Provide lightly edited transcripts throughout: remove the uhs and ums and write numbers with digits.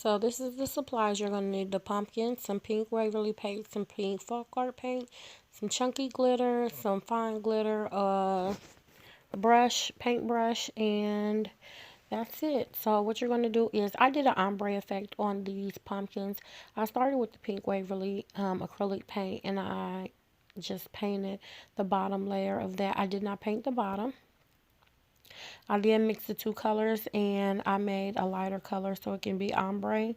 So this is the supplies you're going to need: the pumpkin, some pink Waverly paint, some pink folk art paint, some chunky glitter, some fine glitter, a brush, paintbrush, and that's it. So what you're going to do is, I did an ombre effect on these pumpkins. I started with the pink Waverly acrylic paint, and I just painted the bottom layer of that. I did not paint the bottom. I then mixed the two colors and I made a lighter color so it can be ombre.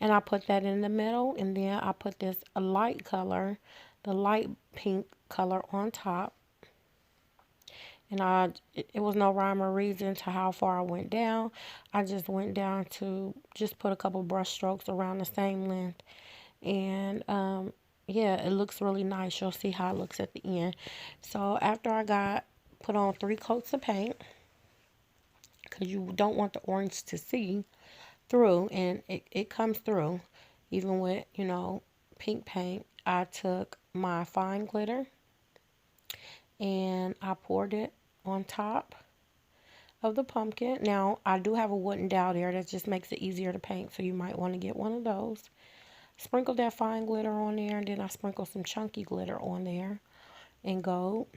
And I put that in the middle, and then I put this a light color, the light pink color on top. And it was no rhyme or reason to how far I went down. I just went down to just put a couple brush strokes around the same length. And yeah, it looks really nice. You'll see how it looks at the end. So after I got put on 3 coats of paint, because you don't want the orange to see through, and it comes through even with, pink paint. I took my fine glitter and I poured it on top of the pumpkin. Now, I do have a wooden dowel there that just makes it easier to paint, so you might want to get one of those. Sprinkle that fine glitter on there, and then I sprinkle some chunky glitter on there in gold.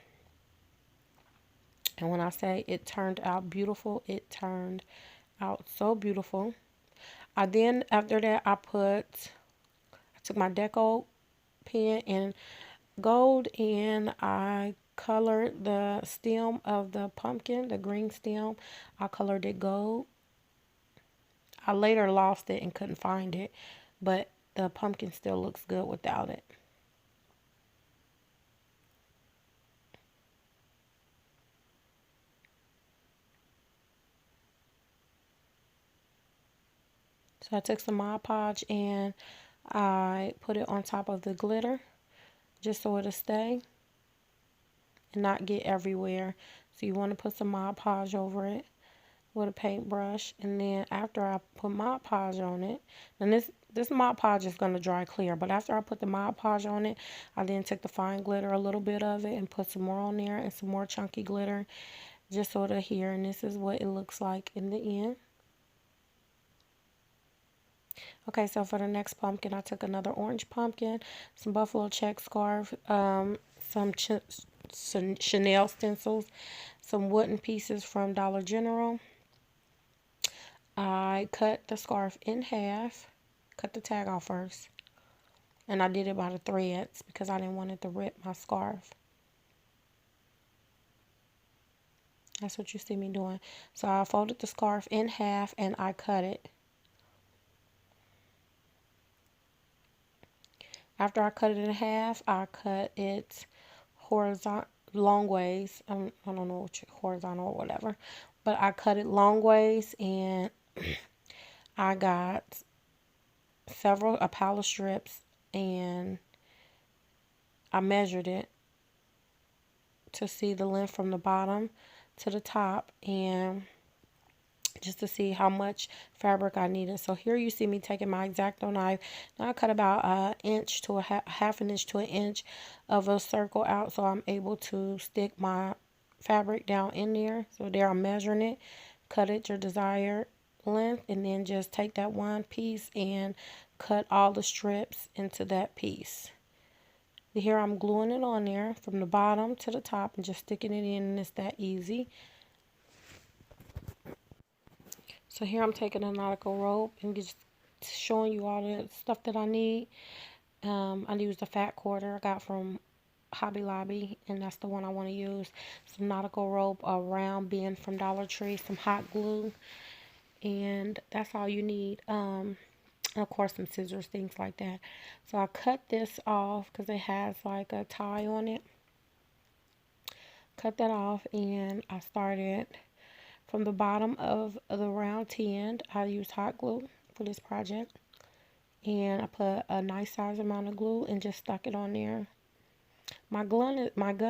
And when I say it turned out beautiful, it turned out so beautiful. After that, I took my deco pen and gold, and I colored the stem of the pumpkin, the green stem. I colored it gold. I later lost it and couldn't find it, but the pumpkin still looks good without it. So I took some Mod Podge and I put it on top of the glitter just so it'll stay and not get everywhere. So you want to put some Mod Podge over it with a paintbrush, and then after I put Mod Podge on it, and this Mod Podge is going to dry clear, but after I put the Mod Podge on it, I then took the fine glitter, a little bit of it, and put some more on there, and some more chunky glitter just sort of here, and this is what it looks like in the end. Okay, so for the next pumpkin, I took another orange pumpkin, some buffalo check scarf, some Chanel stencils, some wooden pieces from Dollar General. I cut the scarf in half, cut the tag off first, and I did it by the threads because I didn't want it to rip my scarf. That's what you see me doing. So I folded the scarf in half and I cut it. After I cut it in half, I cut it horizontal, long ways. I don't know, horizontal or whatever, but I cut it long ways, and I got a pile of strips, and I measured it to see the length from the bottom to the top, and just to see how much fabric I needed. So here you see me taking my X-Acto knife. Now I cut about an inch to half an inch to an inch of a circle out, so I'm able to stick my fabric down in there. So there I'm measuring it, cut it your desired length, and then just take that one piece and cut all the strips into that piece. Here I'm gluing it on there from the bottom to the top and just sticking it in, and it's that easy. So here I'm taking a nautical rope and just showing you all the stuff that I need. I used a fat quarter I got from Hobby Lobby, and that's the one I want to use. Some nautical rope, a round bend from Dollar Tree, some hot glue, and that's all you need. And of course some scissors, things like that. So I cut this off because it has like a tie on it. Cut that off, and I started from the bottom of the round end. I used hot glue for this project, and I put a nice size amount of glue and just stuck it on there. My gun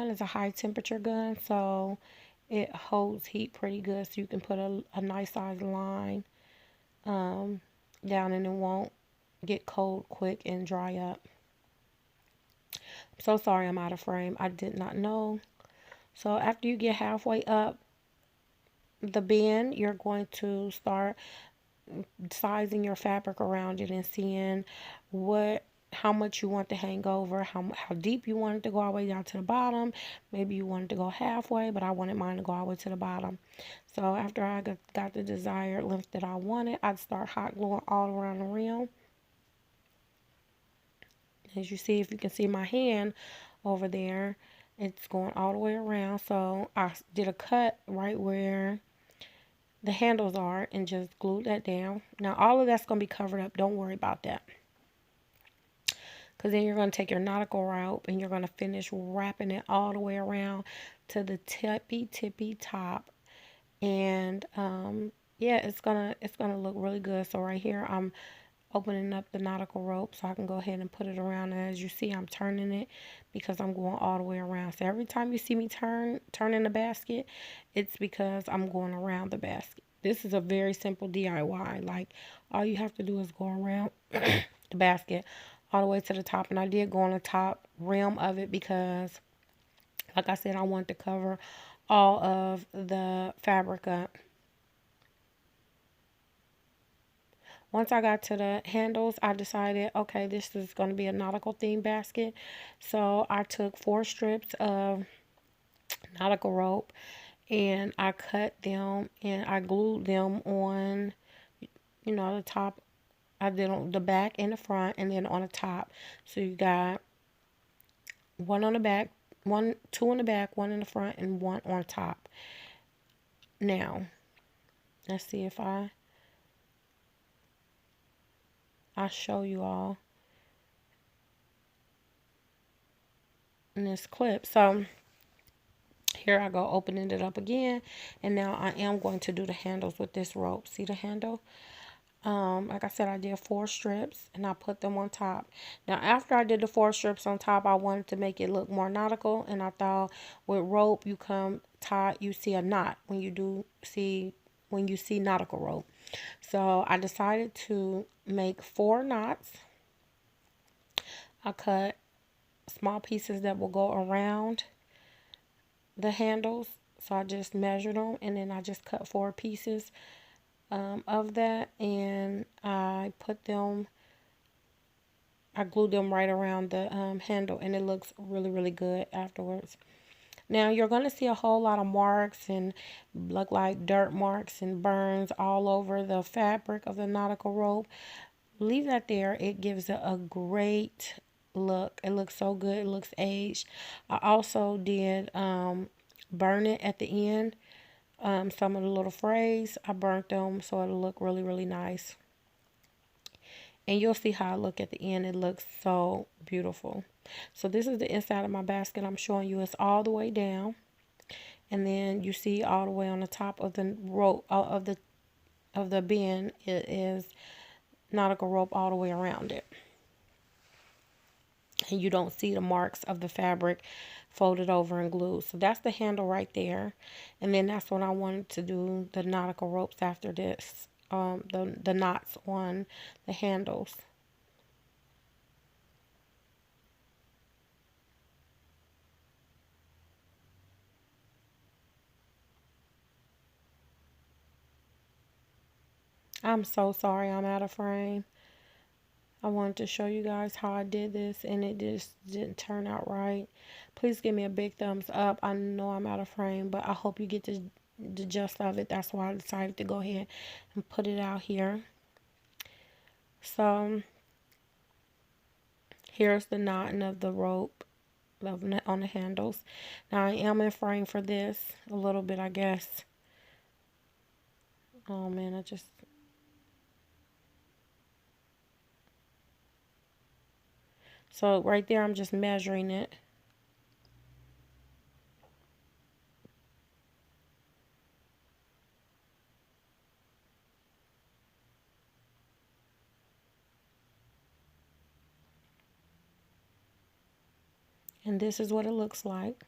is a high temperature gun, so it holds heat pretty good, so you can put a nice size line down, and it won't get cold quick and dry up. I'm so sorry I'm out of frame. I did not know. So after you get halfway up the bend, you're going to start sizing your fabric around it and seeing how much you want to hang over, how deep you want it to go all the way down to the bottom. Maybe you want it to go halfway, but I wanted mine to go all the way to the bottom. So after I got the desired length that I wanted, I'd start hot gluing all around the rim. As you see, if you can see my hand over there, it's going all the way around. So I did a cut right where the handles are and just glued that down. Now all of that's going to be covered up. Don't worry about that. Because then you're going to take your nautical rope and you're going to finish wrapping it all the way around to the tippy top. And yeah, it's gonna look really good. So right here I'm opening up the nautical rope so I can go ahead and put it around. And as you see, I'm turning it because I'm going all the way around. So every time you see me turning the basket, it's because I'm going around the basket. This is a very simple DIY. Like, all you have to do is go around the basket all the way to the top. And I did go on the top rim of it because, like I said, I wanted to cover all of the fabric up. Once I got to the handles, I decided, okay, this is going to be a nautical theme basket. So I took 4 strips of nautical rope and I cut them and I glued them on, the top. I did on the back and the front and then on the top. So you got one on the back, two on the back, one in the front, and one on top. Now, let's see if I show you all in this clip. So here I go, opening it up again, and now I am going to do the handles with this rope. See the handle? Like I said, I did 4 strips and I put them on top. Now after I did the 4 strips on top, I wanted to make it look more nautical, and I thought with rope you see a knot when you see nautical rope. So I decided to make 4 knots. I cut small pieces that will go around the handles. So I just measured them and then I just cut 4 pieces of that, and I glued them right around the handle, and it looks really, really good afterwards. Now you're going to see a whole lot of marks and look like dirt marks and burns all over the fabric of the nautical rope. Leave that there. It gives it a great look. It looks so good. It looks aged. I also did burn it at the end. Some of the little frays, I burnt them so it'll look really, really nice. And you'll see how I look at the end. It looks so beautiful. So this is the inside of my basket. I'm showing you it's all the way down. And then you see all the way on the top of the rope of the bin, it is nautical rope all the way around it. And you don't see the marks of the fabric folded over and glued. So that's the handle right there. And then that's when I wanted to do the nautical ropes after this. The knots on the handles. I'm so sorry I'm out of frame. I wanted to show you guys how I did this and it just didn't turn out right. Please give me a big thumbs up. I know I'm out of frame, but I hope you get the gist of it. That's why I decided to go ahead and put it out here. So here's the knotting of the rope on the handles. Now I am in frame for this a little bit, I guess. Oh man, so right there I'm just measuring it. And this is what it looks like.